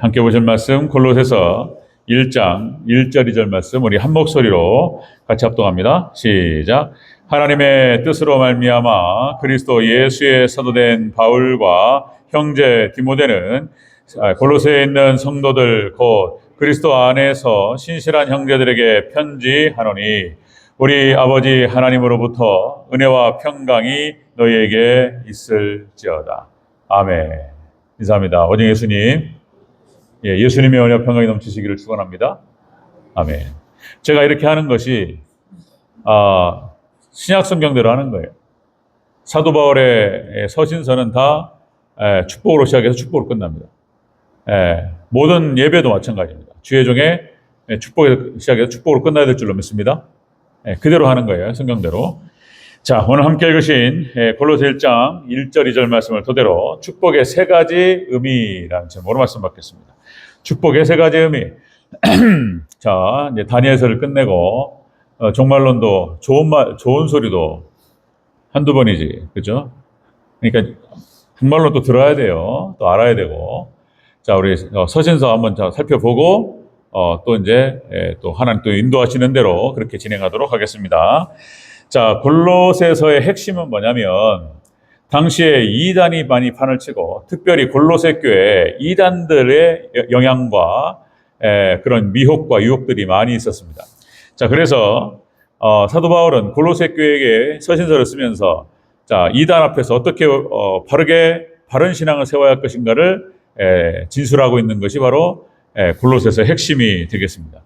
함께 보실 말씀 골로새서 1장 1절 2절 말씀 우리 한 목소리로 같이 합독합니다. 시작. 하나님의 뜻으로 말미암아 그리스도 예수의 사도된 바울과 형제 디모데는 골로새에 있는 성도들 곧 그리스도 안에서 신실한 형제들에게 편지하노니 우리 아버지 하나님으로부터 은혜와 평강이 너희에게 있을지어다. 아멘. 인사합니다. 오직 예수님, 예수님의 은혜와 평강이 넘치시기를 축원합니다. 아멘. 제가 이렇게 하는 것이 신약 성경대로 하는 거예요. 사도 바울의 서신서는 다 축복으로 시작해서 축복으로 끝납니다. 모든 예배도 마찬가지입니다. 주예종의 축복에서 시작해서 축복으로 끝나야 될 줄로 믿습니다. 그대로 하는 거예요. 성경대로. 자, 오늘 함께 읽으신 골로새 1장 1절 2절 말씀을 토대로 축복의 세 가지 의미라는 제목으로 말씀 받겠습니다. 축복의 세 가지 의미. 자, 이제 다니엘서를 끝내고 종말론도 좋은 소리도 한두 번이지, 그죠? 그러니까 종말론 또 들어야 돼요. 또 알아야 되고. 자, 우리 서신서 한번 살펴보고 또 이제 또 하나님 또 인도하시는 대로 그렇게 진행하도록 하겠습니다. 자, 골로새서의 핵심은 뭐냐면 당시에 이단이 많이 판을 치고 특별히 골로새 교회에 이단들의 영향과 그런 미혹과 유혹들이 많이 있었습니다. 자, 그래서 사도 바울은 골로새 교회에게 서신서를 쓰면서 자, 이단 앞에서 어떻게 바른 신앙을 세워야 할 것인가를 진술하고 있는 것이 바로 골로새서의 핵심이 되겠습니다.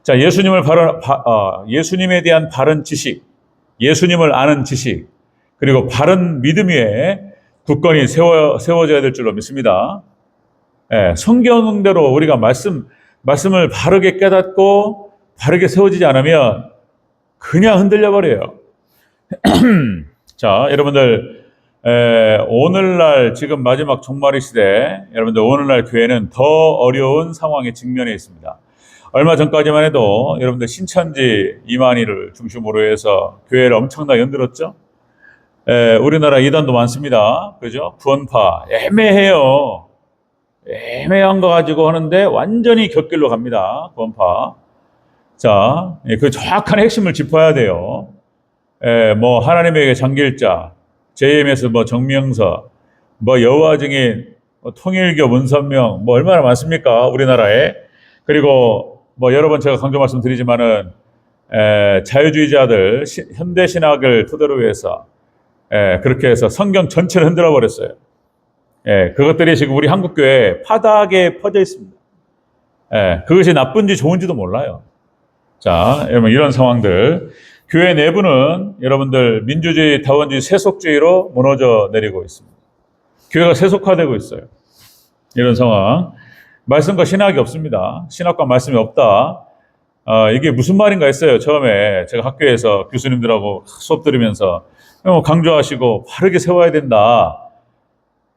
자, 예수님에 대한 바른 지식, 예수님을 아는 지식, 그리고 바른 믿음 위에 굳건히 세워져야 될 줄로 믿습니다. 성경대로 우리가 말씀을 바르게 깨닫고 바르게 세워지지 않으면 그냥 흔들려 버려요. 자, 여러분들 오늘날 지금 마지막 종말의 시대, 여러분들 오늘날 교회는 더 어려운 상황에 직면해 있습니다. 얼마 전까지만 해도 여러분들 신천지 이만희를 중심으로 해서 교회를 엄청나게 흔들었죠. 우리나라 이단도 많습니다. 그죠? 구원파 애매해요. 애매한 거 가지고 하는데 완전히 곁길로 갑니다. 구원파. 자, 그 정확한 핵심을 짚어야 돼요. 뭐 하나님에게 잠길자, JMS 정명서, 여호와 증인, 통일교 문선명, 얼마나 많습니까? 우리나라에. 그리고 여러 번 제가 강조 말씀드리지만은 자유주의자들 현대 신학을 토대로 해서 그렇게 해서 성경 전체를 흔들어 버렸어요. 그것들이 지금 우리 한국 교회에 파닥에 퍼져 있습니다. 그것이 나쁜지 좋은지도 몰라요. 자, 여러분 이런 상황들, 교회 내부는 여러분들 민주주의, 다원주의, 세속주의로 무너져 내리고 있습니다. 교회가 세속화되고 있어요. 이런 상황. 말씀과 신학이 없습니다. 신학과 말씀이 없다. 이게 무슨 말인가 했어요. 처음에 제가 학교에서 교수님들하고 수업 들으면서 강조하시고 바르게 세워야 된다.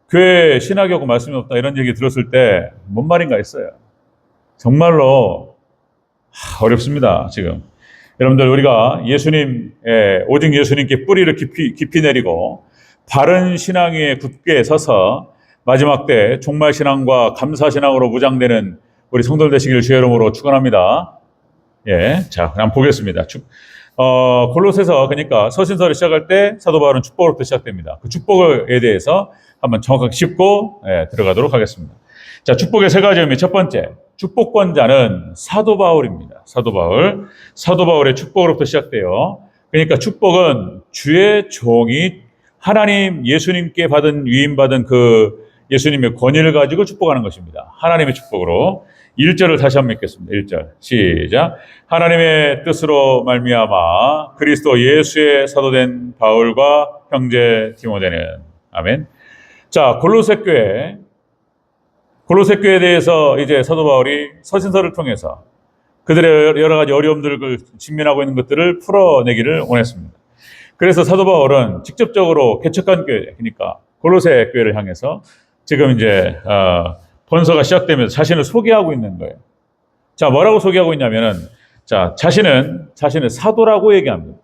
교회에 신학이 없고 말씀이 없다. 이런 얘기 들었을 때 뭔 말인가 했어요. 정말로 어렵습니다. 지금. 여러분들 우리가 오직 예수님께 뿌리를 깊이 내리고 바른 신앙 위에 굳게 서서 마지막 때 종말신앙과 감사신앙으로 무장되는 우리 성도들 되시기를 주의 이름으로 축원합니다. 자, 그럼 보겠습니다. 골로새서 그러니까 서신서를 시작할 때 사도 바울은 축복으로부터 시작됩니다. 그 축복에 대해서 한번 정확하게 짚고 들어가도록 하겠습니다. 자, 축복의 세 가지 의미. 첫 번째, 축복권자는 사도 바울입니다. 사도 바울의 축복으로부터 시작돼요. 그러니까 축복은 주의 종이 하나님 예수님께 위임받은 그 예수님의 권위를 가지고 축복하는 것입니다. 하나님의 축복으로. 1절을 다시 한번 읽겠습니다. 1절 시작. 하나님의 뜻으로 말미암아 그리스도 예수의 사도된 바울과 형제 디모데는. 아멘. 자, 골로새 교회에 대해서 이제 사도 바울이 서신서를 통해서 그들의 여러 가지 어려움들을 직면하고 있는 것들을 풀어내기를 원했습니다. 그래서 사도 바울은 직접적으로 개척한 교회, 그러니까 골로새 교회를 향해서 지금 이제 본서가 시작되면서 자신을 소개하고 있는 거예요. 자, 뭐라고 소개하고 있냐면은 자, 자신을 사도라고 얘기합니다.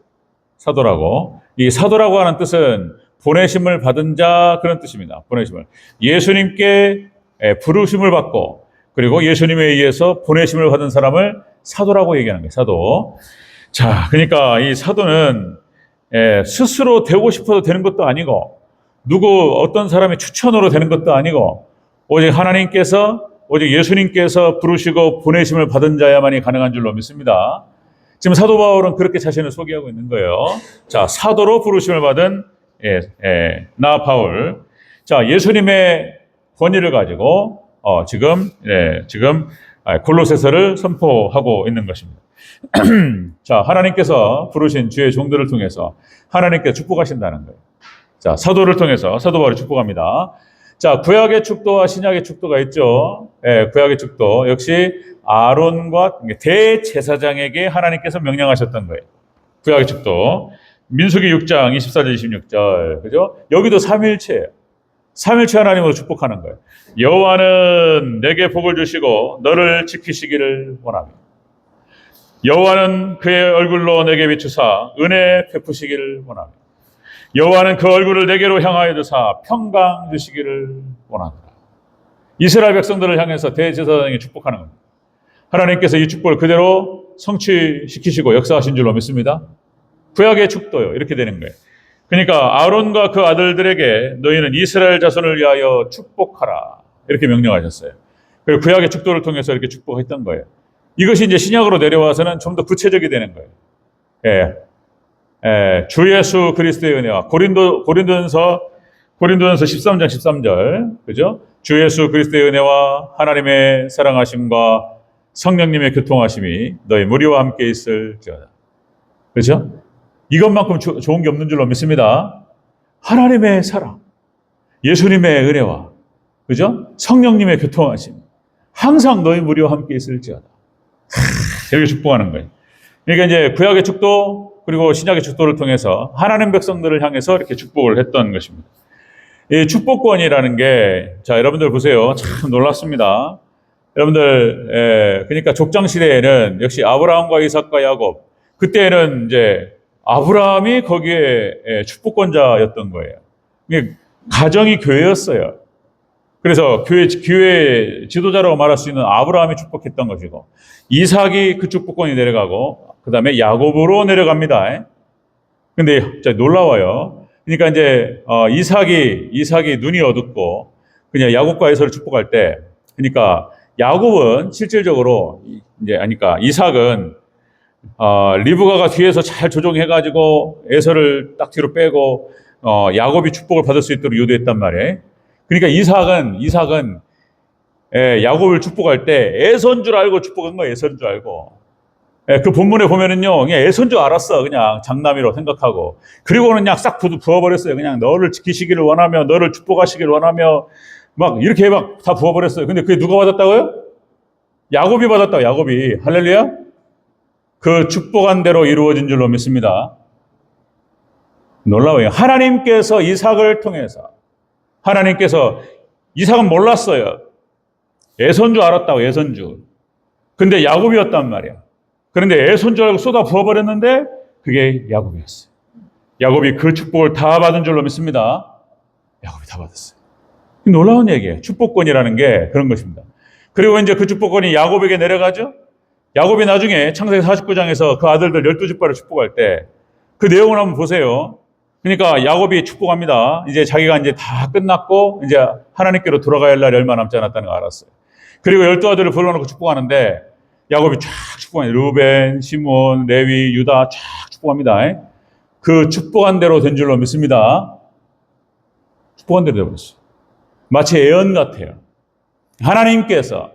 사도라고. 이 사도라고 하는 뜻은 보내심을 받은 자, 그런 뜻입니다. 보내심을. 예수님께 부르심을 받고 그리고 예수님에 의해서 보내심을 받은 사람을 사도라고 얘기하는 거예요. 사도. 자, 그러니까 이 사도는 스스로 되고 싶어도 되는 것도 아니고 어떤 사람의 추천으로 되는 것도 아니고 오직 하나님께서 오직 예수님께서 부르시고 보내심을 받은 자야만이 가능한 줄로 믿습니다. 지금 사도 바울은 그렇게 자신을 소개하고 있는 거예요. 자, 사도로 부르심을 받은 나 바울. 자, 예수님의 권위를 가지고 지금 골로새서를 선포하고 있는 것입니다. 자, 하나님께서 부르신 주의 종들을 통해서 하나님께서 축복하신다는 거예요. 자, 사도를 통해서 사도 바울이 축복합니다. 자, 구약의 축도와 신약의 축도가 있죠. 구약의 축도 역시 아론과 대제사장에게 하나님께서 명령하셨던 거예요. 구약의 축도. 민수기 6장 24절 26절. 그죠? 여기도 삼일체예요. 삼일체 하나님으로 축복하는 거예요. 여호와는 내게 복을 주시고 너를 지키시기를 원하며 여호와는 그의 얼굴로 내게 비추사 은혜 베푸시기를 원하며 여호와는 그 얼굴을 내게로 향하여 드사 평강 주시기를 원하노라. 이스라엘 백성들을 향해서 대제사장이 축복하는 겁니다. 하나님께서 이 축복을 그대로 성취시키시고 역사하신 줄로 믿습니다. 구약의 축도요. 이렇게 되는 거예요. 그러니까 아론과 그 아들들에게 너희는 이스라엘 자손을 위하여 축복하라. 이렇게 명령하셨어요. 그리고 구약의 축도를 통해서 이렇게 축복했던 거예요. 이것이 이제 신약으로 내려와서는 좀 더 구체적이 되는 거예요. 주 예수 그리스도의 은혜와 고린도전서 13장 13절. 그죠? 주 예수 그리스도의 은혜와 하나님의 사랑하심과 성령님의 교통하심이 너희 무리와 함께 있을지어다. 그렇죠? 이것만큼 좋은 게 없는 줄로 믿습니다. 하나님의 사랑, 예수님의 은혜와 그죠? 성령님의 교통하심 항상 너희 무리와 함께 있을지어다. 이렇게 축복하는 거예요. 그러니까 이제 구약의 축도 그리고 신약의 축도를 통해서 하나님 백성들을 향해서 이렇게 축복을 했던 것입니다. 이 축복권이라는 게, 자, 여러분들 보세요. 참 놀랍습니다. 여러분들, 그러니까 족장 시대에는 역시 아브라함과 이삭과 야곱, 그때는 이제 아브라함이 거기에 축복권자였던 거예요. 가정이 교회였어요. 그래서 교회 지도자라고 말할 수 있는 아브라함이 축복했던 것이고, 이삭이 그 축복권이 내려가고, 그 다음에 야곱으로 내려갑니다. 근데 놀라워요. 그러니까 이제 이삭이 눈이 어둡고 그냥 야곱과 에서를 축복할 때, 그러니까 야곱은 실질적으로 이제 그러니까 이삭은 리브가가 뒤에서 잘 조종해가지고 에서를 딱 뒤로 빼고 야곱이 축복을 받을 수 있도록 유도했단 말이에요. 그러니까 이삭은 야곱을 축복할 때 애선 줄 알고 축복한 거예요. 애선 줄 알고. 그 본문에 보면은요, 그냥 애선 줄 알았어. 그냥 장남이로 생각하고. 그리고는 그냥 싹 부어버렸어요. 그냥 너를 지키시기를 원하며, 너를 축복하시기를 원하며, 막 이렇게 막 다 부어버렸어요. 근데 그게 누가 받았다고요? 야곱이 받았다고, 야곱이. 할렐루야? 그 축복한 대로 이루어진 줄로 믿습니다. 놀라워요. 하나님께서 이삭을 통해서, 하나님께서 이삭은 몰랐어요. 애선 줄 알았다고, 애선 줄. 근데 야곱이었단 말이야. 그런데 애손 줄 알고 쏟아 부어버렸는데 그게 야곱이었어요. 야곱이 그 축복을 다 받은 줄로 믿습니다. 야곱이 다 받았어요. 놀라운 얘기예요. 축복권이라는 게 그런 것입니다. 그리고 이제 그 축복권이 야곱에게 내려가죠. 야곱이 나중에 창세기 49장에서 그 아들들 12집발을 축복할 때 그 내용을 한번 보세요. 그러니까 야곱이 축복합니다. 이제 자기가 이제 다 끝났고 이제 하나님께로 돌아가야 할 날이 얼마 남지 않았다는 걸 알았어요. 그리고 12아들을 불러놓고 축복하는데 야곱이 쫙 축복합니다. 루벤, 시몬, 레위, 유다 쫙 축복합니다. 그 축복한 대로 된 줄로 믿습니다. 축복한 대로 되어버렸어요. 마치 예언 같아요. 하나님께서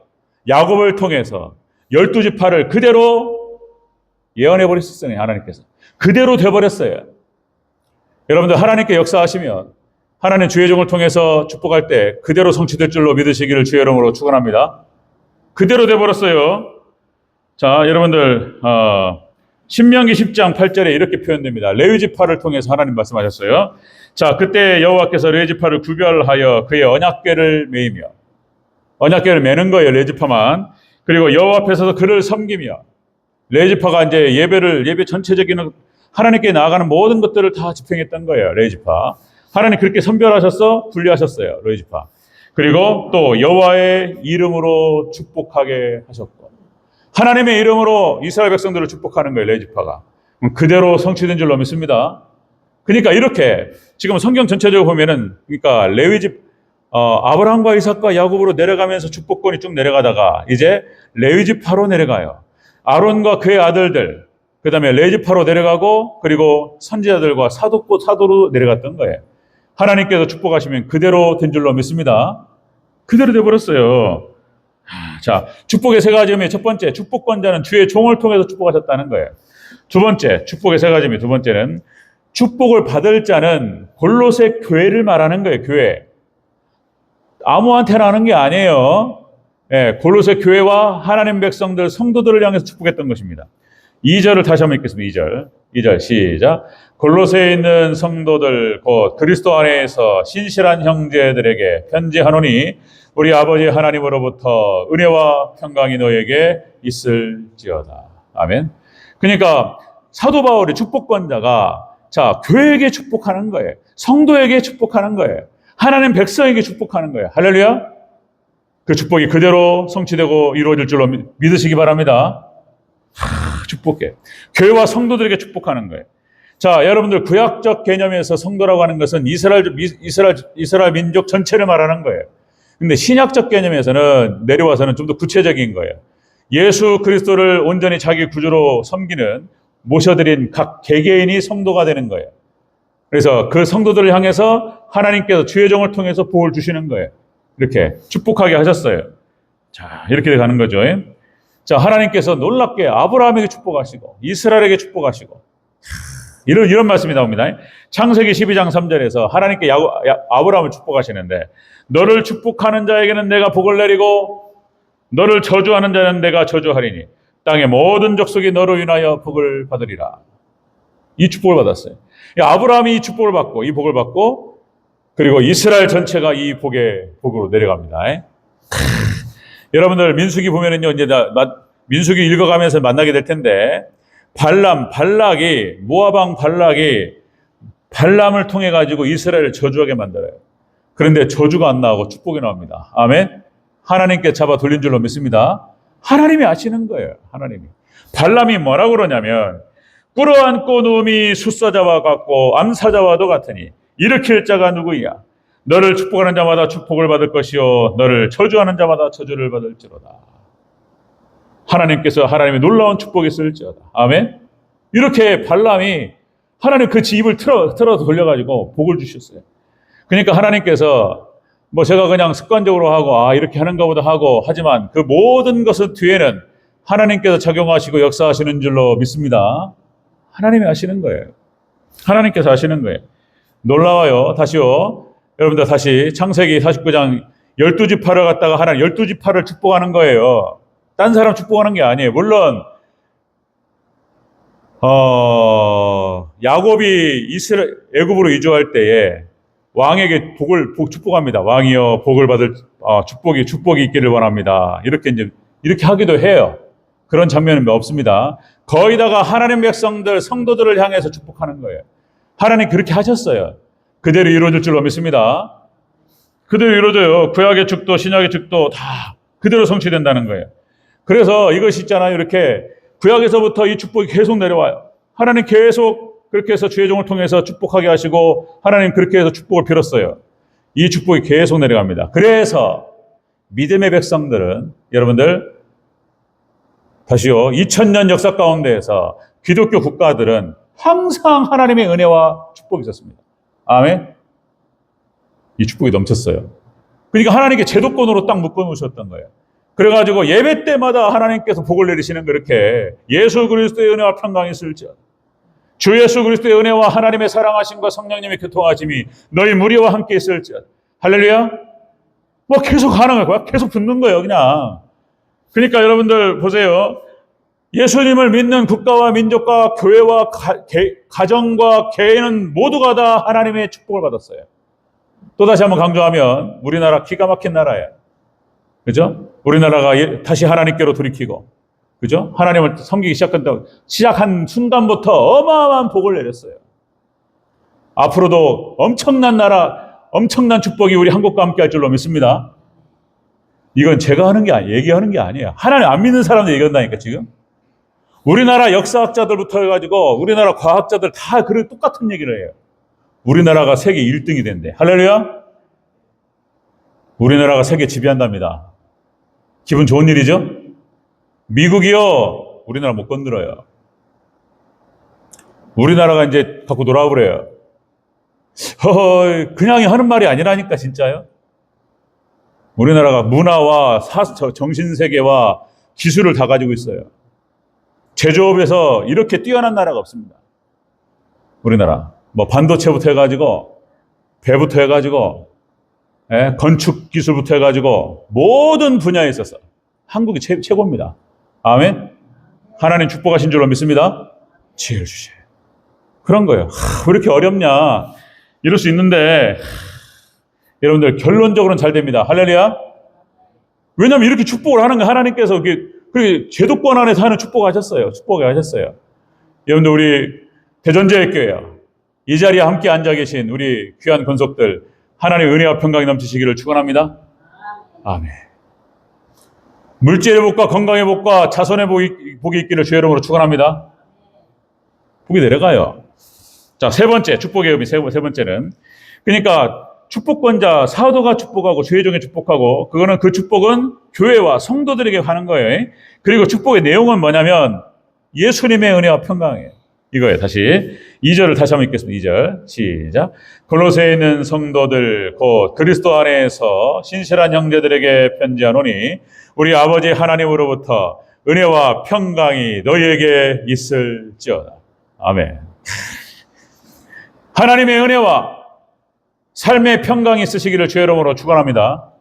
야곱을 통해서 12지파를 그대로 예언해버렸어요. 하나님께서. 그대로 돼버렸어요. 여러분들 하나님께 역사하시면 하나님 주의 종을 통해서 축복할 때 그대로 성취될 줄로 믿으시기를 주의 이름으로 축원합니다. 그대로 돼버렸어요. 자, 여러분들 신명기 10장 8절에 이렇게 표현됩니다. 레위지파를 통해서 하나님 말씀하셨어요. 자, 그때 여호와께서 레위지파를 구별하여 그의 언약궤를 매이며, 언약궤를 매는 거예요, 레위지파만. 그리고 여호와 앞에서 그를 섬기며, 레위지파가 이제 예배 전체적인 하나님께 나아가는 모든 것들을 다 집행했던 거예요, 레위지파. 하나님 그렇게 선별하셨어, 분리하셨어요, 레위지파. 그리고 또 여호와의 이름으로 축복하게 하셨고, 하나님의 이름으로 이스라엘 백성들을 축복하는 거예요, 레위지파가. 그대로 성취된 줄로 믿습니다. 그러니까 이렇게 지금 성경 전체적으로 보면은, 그러니까 아브라함과 이삭과 야곱으로 내려가면서 축복권이 쭉 내려가다가 이제 레위지파로 내려가요. 아론과 그의 아들들, 그 다음에 레위지파로 내려가고, 그리고 선지자들과 사도로 내려갔던 거예요. 하나님께서 축복하시면 그대로 된 줄로 믿습니다. 그대로 돼버렸어요. 자, 축복의 세 가지 의미. 첫 번째, 축복권자는 주의 종을 통해서 축복하셨다는 거예요. 두 번째, 축복의 세 가지 의미. 두 번째는 축복을 받을 자는 골로새 교회를 말하는 거예요. 교회. 아무한테나 하는 게 아니에요. 예, 골로새 교회와 하나님 백성들, 성도들을 향해서 축복했던 것입니다. 2절을 다시 한번 읽겠습니다. 2절 시작. 골로새에 있는 성도들 곧 그리스도 안에서 신실한 형제들에게 편지하노니 우리 아버지 하나님으로부터 은혜와 평강이 너에게 있을지어다. 아멘. 그러니까 사도 바울의 축복권자가 자, 교회에게 축복하는 거예요. 성도에게 축복하는 거예요. 하나님 백성에게 축복하는 거예요. 할렐루야. 그 축복이 그대로 성취되고 이루어질 줄로 믿으시기 바랍니다. 축복해. 교회와 성도들에게 축복하는 거예요. 자, 여러분들 구약적 개념에서 성도라고 하는 것은 이스라엘 민족 전체를 말하는 거예요. 근데 신약적 개념에서는 내려와서는 좀 더 구체적인 거예요. 예수 그리스도를 온전히 자기 구주로 섬기는 모셔드린 각 개개인이 성도가 되는 거예요. 그래서 그 성도들을 향해서 하나님께서 주의 종을 통해서 복을 주시는 거예요. 이렇게 축복하게 하셨어요. 자, 이렇게 가는 거죠. 자, 하나님께서 놀랍게 아브라함에게 축복하시고 이스라엘에게 축복하시고 이런 말씀이 나옵니다. 창세기 12장 3절에서 하나님께 아브라함을 축복하시는데 너를 축복하는 자에게는 내가 복을 내리고 너를 저주하는 자는 내가 저주하리니 땅의 모든 족속이 너로 인하여 복을 받으리라. 이 축복을 받았어요. 아브라함이 이 축복을 받고 이 복을 받고 그리고 이스라엘 전체가 이 복으로 내려갑니다. 여러분들 민수기 보면은요, 이제 민수기 읽어가면서 만나게 될 텐데 모압 왕 발락이 발람을 통해 가지고 이스라엘을 저주하게 만들어요. 그런데 저주가 안 나오고 축복이 나옵니다. 아멘. 하나님께 잡아 돌린 줄로 믿습니다. 하나님이 아시는 거예요. 하나님이. 발람이 뭐라고 그러냐면 끌어안고 누움이 숫사자와 같고 암사자와도 같으니 일으킬 자가 누구야? 너를 축복하는 자마다 축복을 받을 것이요 너를 저주하는 자마다 저주를 받을지로다. 하나님께서 하나님의 놀라운 축복이 있을지어다. 아멘. 이렇게 발람이 하나님 그 입을 틀어 돌려가지고 복을 주셨어요. 그러니까 하나님께서 제가 그냥 습관적으로 하고 이렇게 하는가 보다 하고 하지만 그 모든 것은 뒤에는 하나님께서 작용하시고 역사하시는 줄로 믿습니다. 하나님이 하시는 거예요. 하나님께서 하시는 거예요. 놀라워요. 다시요. 여러분들 다시 창세기 49장 12지파를 갖다가 하나님 12지파를 축복하는 거예요. 딴 사람 축복하는 게 아니에요. 물론 야곱이 애굽으로 이주할 때에 왕에게 축복합니다. 왕이여 복을 받을 축복이 있기를 원합니다. 이렇게 하기도 해요. 그런 장면은 없습니다. 거기다가 하나님 백성들 성도들을 향해서 축복하는 거예요. 하나님 그렇게 하셨어요. 그대로 이루어질 줄로 믿습니다. 그대로 이루어져요. 구약의 축도 신약의 축도 다 그대로 성취된다는 거예요. 그래서 이것이 있잖아요. 이렇게 구약에서부터 이 축복이 계속 내려와요. 하나님 계속 그렇게 해서 주의 종을 통해서 축복하게 하시고 하나님 그렇게 해서 축복을 빌었어요. 이 축복이 계속 내려갑니다. 그래서 믿음의 백성들은 여러분들 다시요. 2000년 역사 가운데에서 기독교 국가들은 항상 하나님의 은혜와 축복이 있었습니다. 아멘. 이 축복이 넘쳤어요. 그러니까 하나님께 제도권으로 딱 묶어놓으셨던 거예요. 그래가지고 예배 때마다 하나님께서 복을 내리시는 그렇게 예수 그리스도의 은혜와 평강이 있을지어다. 주 예수 그리스도의 은혜와 하나님의 사랑하심과 성령님의 교통하심이 너희 무리와 함께 있을지어다. 할렐루야. 계속 가는 거야. 계속 붙는 거예요. 그냥. 그러니까 여러분들 보세요. 예수님을 믿는 국가와 민족과 교회와 가정과 개인은 모두가 다 하나님의 축복을 받았어요. 또다시 한번 강조하면 우리나라 기가 막힌 나라예요. 그죠? 우리나라가 다시 하나님께로 돌이키고, 그죠? 하나님을 섬기기 시작한 순간부터 어마어마한 복을 내렸어요. 앞으로도 엄청난 나라, 엄청난 축복이 우리 한국과 함께 할 줄로 믿습니다. 이건 제가 하는 게 아니에요. 얘기하는 게 아니에요. 하나님 안 믿는 사람들 얘기한다니까 지금. 우리나라 역사학자들부터 해가지고 우리나라 과학자들 다 그런 똑같은 얘기를 해요. 우리나라가 세계 1등이 된대. 할렐루야. 우리나라가 세계 지배한답니다. 기분 좋은 일이죠? 미국이요, 우리나라 못 건드려요. 우리나라가 이제 갖고 놀아보래요 그냥이 하는 말이 아니라니까, 진짜요. 우리나라가 문화와 정신세계와 기술을 다 가지고 있어요. 제조업에서 이렇게 뛰어난 나라가 없습니다. 우리나라. 뭐 반도체부터 해가지고, 배부터 해가지고, 건축 기술부터 해가지고, 모든 분야에 있어서 한국이 최고입니다. 아멘. 하나님 축복하신 줄로 믿습니다. 지혜를 주셔요. 그런 거예요. 왜 이렇게 어렵냐. 이럴 수 있는데, 여러분들 결론적으로는 잘 됩니다. 할렐루야. 왜냐하면 이렇게 축복을 하는 거 하나님께서 그렇게 제도권 안에서 하는 축복하셨어요. 축복하셨어요. 여러분들 우리 대전제일교회요. 이 자리에 함께 앉아 계신 우리 귀한 권속들 하나님의 은혜와 평강이 넘치시기를 축원합니다. 아멘. 물질의 복과 건강의 복과 자손의 복이 있기를 주의 이름으로 축원합니다. 복이 내려가요. 자, 세 번째 축복의 의미 세 번째는 그러니까 축복권자 사도가 축복하고 주의종에 축복하고 그거는 그 축복은 교회와 성도들에게 가는 거예요. 그리고 축복의 내용은 뭐냐면 예수님의 은혜와 평강이에요. 이거예요. 다시 2절을 다시 한번 읽겠습니다. 2절 시작. 골로새에 있는 성도들 곧 그리스도 안에서 신실한 형제들에게 편지하노니 우리 아버지 하나님으로부터 은혜와 평강이 너희에게 있을지어다. 아멘. 하나님의 은혜와 삶의 평강이 있으시기를 주의 이름으로 축원합니다.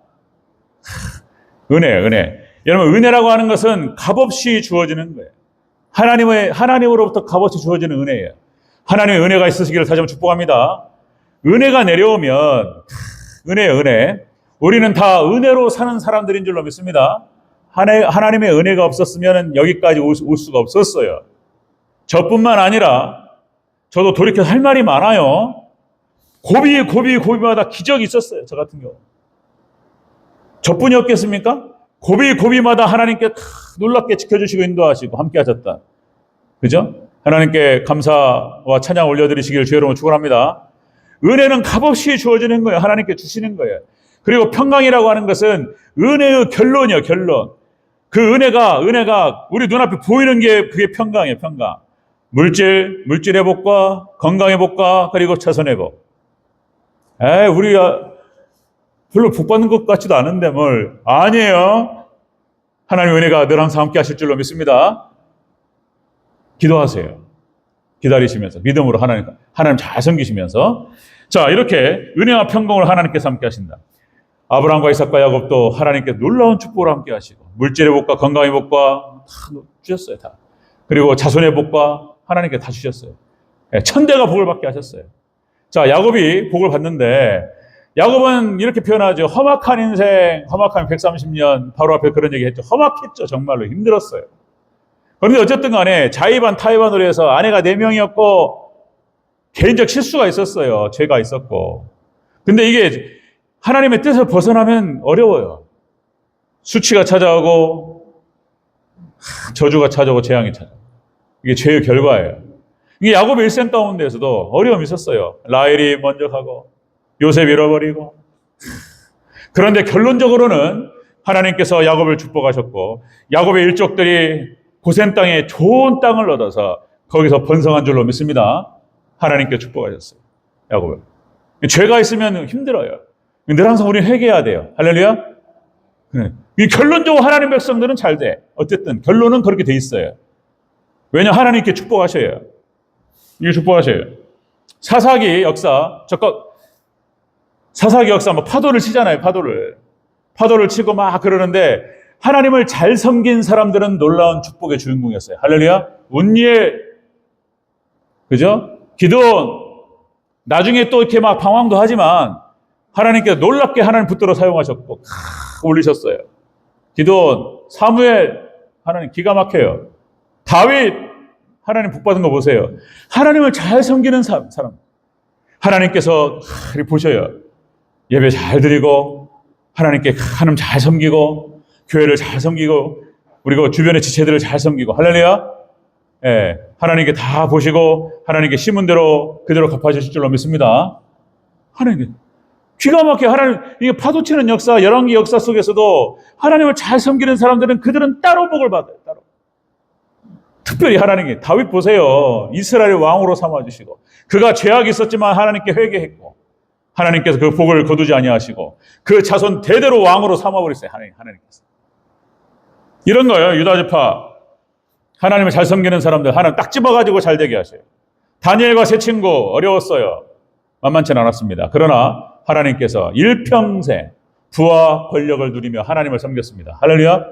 은혜. 여러분 은혜라고 하는 것은 값없이 주어지는 거예요. 하나님으로부터 값없이 주어지는 은혜예요. 하나님의 은혜가 있으시기를 다시 한번 축복합니다. 은혜가 내려오면 은혜. 우리는 다 은혜로 사는 사람들인 줄로 믿습니다. 하나님의 은혜가 없었으면 여기까지 올 수가 없었어요. 저뿐만 아니라 저도 돌이켜서 할 말이 많아요. 고비마다 기적이 있었어요. 저 같은 경우. 저뿐이 없겠습니까? 고비마다 하나님께 놀랍게 지켜주시고 인도하시고 함께 하셨다. 그죠? 하나님께 감사와 찬양 올려드리시기를 주의 이름으로 축원합니다. 은혜는 값없이 주어지는 거예요. 하나님께 주시는 거예요. 그리고 평강이라고 하는 것은 은혜의 결론이에요. 결론. 그 은혜가 우리 눈앞에 보이는 게 그게 평강이에요. 평강. 물질의 복과 건강의 복과 그리고 자손의 복. 우리가 별로 복 받는 것 같지도 않은데 뭘. 아니에요. 하나님의 은혜가 늘 항상 함께 하실 줄로 믿습니다. 기도하세요. 기다리시면서 믿음으로 하나님 잘 섬기시면서 자 이렇게 은혜와 평강을 하나님께서 함께 하신다. 아브라함과 이삭과 야곱도 하나님께 놀라운 축복을 함께 하시고 물질의 복과 건강의 복과 다 주셨어요. 다. 그리고 자손의 복과 하나님께 다 주셨어요. 천대가 복을 받게 하셨어요. 자, 야곱이 복을 받는데 야곱은 이렇게 표현하죠. 험악한 인생, 험악한 130년 바로 앞에 그런 얘기 했죠. 험악했죠. 정말로 힘들었어요. 그런데 어쨌든 간에 자의반 타의반으로 해서 아내가 4명이었고 개인적 실수가 있었어요. 죄가 있었고. 근데 이게 하나님의 뜻을 벗어나면 어려워요. 수치가 찾아오고 저주가 찾아오고 재앙이 찾아오고. 이게 죄의 결과예요. 이게 야곱의 일생 가운데에서도 어려움이 있었어요. 라헬이 먼저 가고 요셉 잃어버리고. 그런데 결론적으로는 하나님께서 야곱을 축복하셨고 야곱의 일족들이 고센 땅에 좋은 땅을 얻어서 거기서 번성한 줄로 믿습니다. 하나님께 축복하셨어요. 야곱을. 죄가 있으면 힘들어요. 늘 항상 우리는 회개해야 돼요. 할렐루야. 이 결론적으로 하나님 백성들은 잘 돼. 어쨌든 결론은 그렇게 돼 있어요. 왜냐하면 하나님께 축복하셔요. 이게 축복하셔요. 사사기 역사 막 파도를 치잖아요. 파도를 치고 막 그러는데 하나님을 잘 섬긴 사람들은 놀라운 축복의 주인공이었어요. 할렐루야. 운니엘, 그죠? 기드온, 나중에 또 이렇게 막 방황도 하지만 하나님께서 놀랍게 하나님 붙들어 사용하셨고 올리셨어요. 기드온, 사무엘, 하나님 기가 막혀요. 다윗, 하나님 복받은 거 보세요. 하나님을 잘 섬기는 사람. 하나님께서 보셔요. 예배 잘 드리고 하나님께 하나님 잘 섬기고 교회를 잘 섬기고 그리고 주변의 지체들을 잘 섬기고 할렐루야. 예, 하나님께 다 보시고 하나님께 심은 대로 그대로 갚아주실 줄로 믿습니다. 하나님 기가 막히게 하나님 이게 파도치는 역사 열왕기 역사 속에서도 하나님을 잘 섬기는 사람들은 그들은 따로 복을 받아요. 따로. 특별히 하나님께 다윗 보세요. 이스라엘 왕으로 삼아주시고 그가 죄악이 있었지만 하나님께 회개했고 하나님께서 그 복을 거두지 아니하시고 그 자손 대대로 왕으로 삼아버렸어요. 하나님께서. 이런 거예요. 유다지파 하나님을 잘 섬기는 사람들 하나님 딱 집어가지고 잘 되게 하셔요. 다니엘과 세 친구 어려웠어요. 만만치 않았습니다. 그러나 하나님께서 일평생 부와 권력을 누리며 하나님을 섬겼습니다. 할렐루야.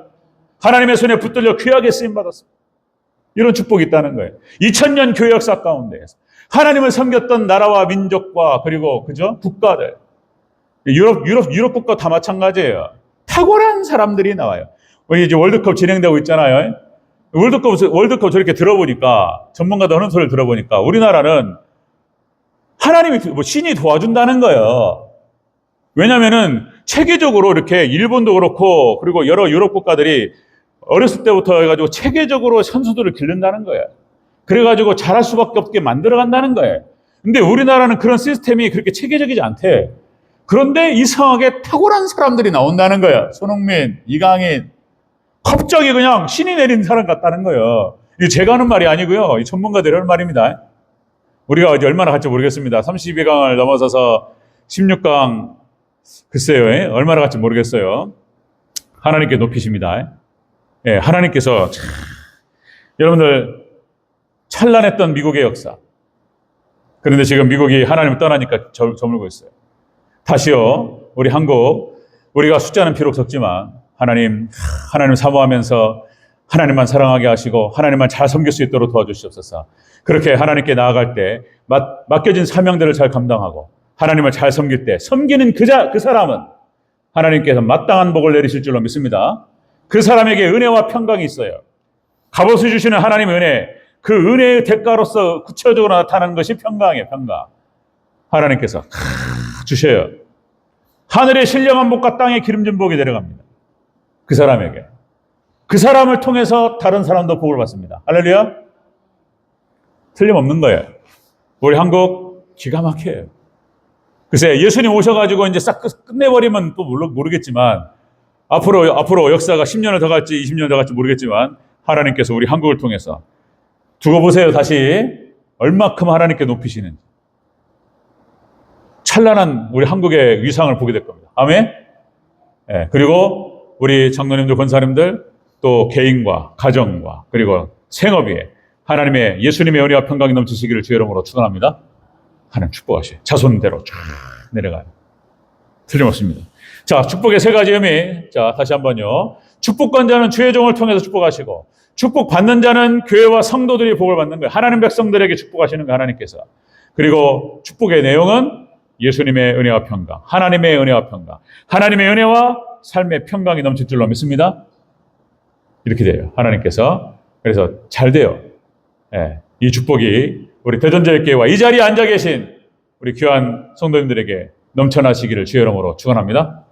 하나님의 손에 붙들려 귀하게 쓰임받았습니다. 이런 축복이 있다는 거예요. 2000년 교회 역사 가운데에서 하나님을 섬겼던 나라와 민족과 그리고 그죠? 국가들 유럽 국가 다 마찬가지예요. 탁월한 사람들이 나와요. 이제 월드컵 진행되고 있잖아요. 월드컵 저렇게 들어보니까 전문가들 하는 소리를 들어보니까 우리나라는 하나님이 신이 도와준다는 거예요. 왜냐면은 체계적으로 이렇게 일본도 그렇고 그리고 여러 유럽 국가들이 어렸을 때부터 해가지고 체계적으로 선수들을 기른다는 거예요. 그래가지고 잘할 수밖에 없게 만들어간다는 거예요. 근데 우리나라는 그런 시스템이 그렇게 체계적이지 않대. 그런데 이상하게 탁월한 사람들이 나온다는 거예요. 손흥민, 이강인. 갑자기 그냥 신이 내린 사람 같다는 거예요. 이게 제가 하는 말이 아니고요. 이 전문가들이 하는 말입니다. 우리가 이제 얼마나 갈지 모르겠습니다. 32강을 넘어서서 16강 글쎄요. 얼마나 갈지 모르겠어요. 하나님께 높이십니다. 예, 하나님께서 여러분들 찬란했던 미국의 역사. 그런데 지금 미국이 하나님을 떠나니까 저물고 있어요. 다시요. 우리 한국 우리가 숫자는 비록 적지만 하나님 사모하면서 하나님만 사랑하게 하시고 하나님만 잘 섬길 수 있도록 도와주시옵소서. 그렇게 하나님께 나아갈 때 맡겨진 사명들을 잘 감당하고 하나님을 잘 섬길 때 섬기는 그 사람은 하나님께서 마땅한 복을 내리실 줄로 믿습니다. 그 사람에게 은혜와 평강이 있어요. 값없이 주시는 하나님의 은혜, 그 은혜의 대가로서 구체적으로 나타나는 것이 평강이에요. 평강. 하나님께서 주셔요. 하늘의 신령한 복과 땅의 기름진 복이 내려갑니다. 그 사람에게. 그 사람을 통해서 다른 사람도 복을 받습니다. 할렐루야. 틀림없는 거예요. 우리 한국 기가 막혀요. 글쎄 예수님 오셔가지고 이제 싹 끝내버리면 또 모르겠지만 앞으로 역사가 10년을 더 갈지 20년을 더 갈지 모르겠지만 하나님께서 우리 한국을 통해서 두고 보세요. 다시 얼마큼 하나님께 높이시는지. 찬란한 우리 한국의 위상을 보게 될 겁니다. 아멘. 네, 그리고 우리 장로님들, 권사님들 또 개인과 가정과 그리고 생업에 하나님의 예수님의 은혜와 평강이 넘치시기를 주의 이름으로 축원합니다. 하나님 축복하시오. 자손대로 쫙 내려가요. 틀림없습니다. 자, 축복의 세 가지 의미. 자, 다시 한번요. 축복받는 자는 주의 종을 통해서 축복하시고 축복받는 자는 교회와 성도들이 복을 받는 거예요. 하나님 백성들에게 축복하시는 거예요. 하나님께서. 그리고 축복의 내용은 예수님의 은혜와 평강, 하나님의 은혜와 평강, 하나님의 은혜와 삶의 평강이 넘칠 줄로 믿습니다. 이렇게 돼요. 하나님께서. 그래서 잘 돼요. 예, 이 축복이 우리 대전제일교회와 이 자리에 앉아 계신 우리 귀한 성도님들에게 넘쳐나시기를 주의 이름으로 축원합니다.